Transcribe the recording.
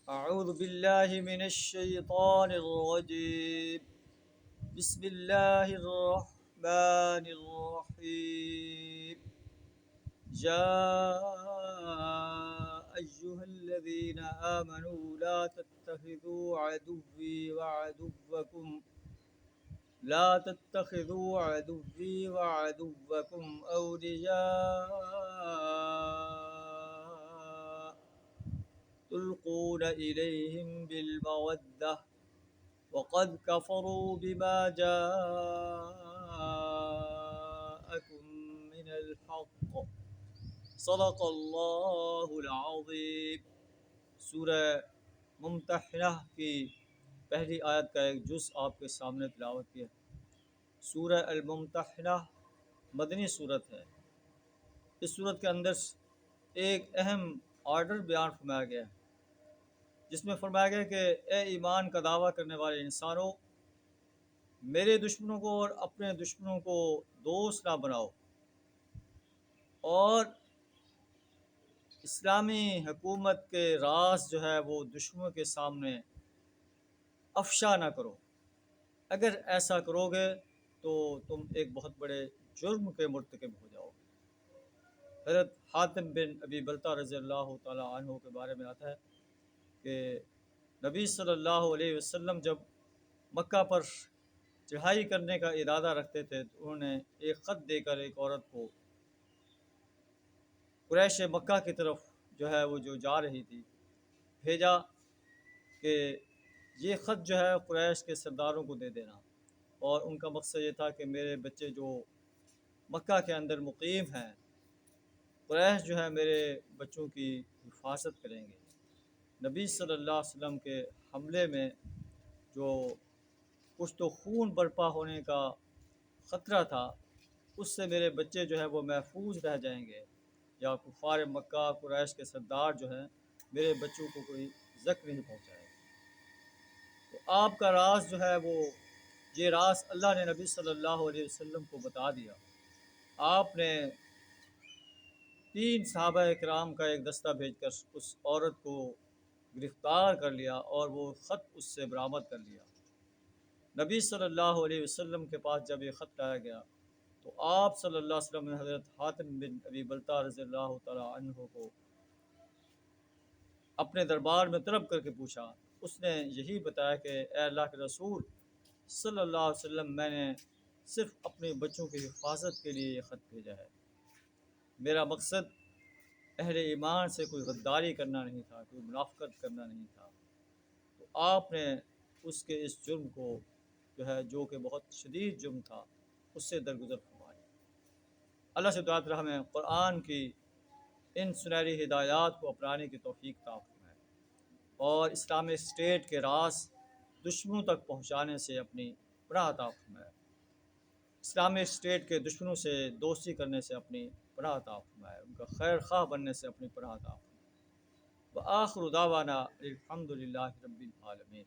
أعوذ بالله من الشيطان الرجيم. بسم الله الرحمن الرحيم. يا أيها الذين آمنوا لا تتخذوا عدوي وعدوكم أولياء تلقون إليهم بالمودة وقد كفروا بما جاءكم من الحق صدق اللہ العظیم. سورہ ممتحنہ کی پہلی آیت کا ایک جز آپ کے سامنے تلاوت کیا. سورہ الممتحنہ مدنی صورت ہے. اس صورت کے اندر ایک اہم آرڈر بیان فرمایا گیا ہے، جس میں فرمایا گیا کہ اے ایمان کا دعویٰ کرنے والے انسانوں، میرے دشمنوں کو اور اپنے دشمنوں کو دوست نہ بناؤ، اور اسلامی حکومت کے راز جو ہے وہ دشمنوں کے سامنے افشا نہ کرو. اگر ایسا کرو گے تو تم ایک بہت بڑے جرم کے مرتکب ہو جاؤ گے. حضرت حاتم بن ابی بلتہ رضی اللہ تعالیٰ عنہ کے بارے میں آتا ہے کہ نبی صلی اللہ علیہ وسلم جب مکہ پر چڑھائی کرنے کا ارادہ رکھتے تھے تو انہوں نے ایک خط دے کر ایک عورت کو قریش مکہ کی طرف جو ہے وہ جو جا رہی تھی بھیجا کہ یہ خط جو ہے قریش کے سرداروں کو دے دینا، اور ان کا مقصد یہ تھا کہ میرے بچے جو مکہ کے اندر مقیم ہیں، قریش جو ہے میرے بچوں کی حفاظت کریں گے. نبی صلی اللہ علیہ وسلم کے حملے میں جو کچھ تو خون برپا ہونے کا خطرہ تھا، اس سے میرے بچے جو ہے وہ محفوظ رہ جائیں گے، یا کفار مکہ قریش کے سردار جو ہیں میرے بچوں کو کوئی زخم نہیں پہنچائے. تو آپ کا راز جو ہے وہ یہ راز اللہ نے نبی صلی اللہ علیہ وسلم کو بتا دیا. آپ نے 3 صحابہ کرام کا ایک دستہ بھیج کر اس عورت کو گرفتار کر لیا اور وہ خط اس سے برآمد کر لیا. نبی صلی اللہ علیہ وسلم کے پاس جب یہ خط لایا گیا تو آپ صلی اللہ علیہ وسلم نے حضرت حاتم بن ابی بلتہ رضی اللہ تعالیٰ عنہ کو اپنے دربار میں طلب کر کے پوچھا. اس نے یہی بتایا کہ اے اللہ کے رسول صلی اللہ علیہ وسلم، میں نے صرف اپنے بچوں کی حفاظت کے لیے یہ خط بھیجا ہے. میرا مقصد اہل ایمان سے کوئی غداری کرنا نہیں تھا، کوئی منافقت کرنا نہیں تھا. تو آپ نے اس کے اس جرم کو جو کہ بہت شدید جرم تھا، اس سے درگزر فرمایا. اللہ سے دعا رہا ہمیں قرآن کی ان سنہری ہدایات کو اپنانے کی توفیق عطا فرمائے، اور اسلامک اسٹیٹ کے راز دشمنوں تک پہنچانے سے اپنی پناہ عطا فرمائے، اسلامک اسٹیٹ کے دشمنوں سے دوستی کرنے سے اپنی پناہ عطا فرمائے، ان کا خیر خواہ بننے سے اپنی پناہ عطا فرمائے. وآخر دعوانا الحمد للہ رب العالمین.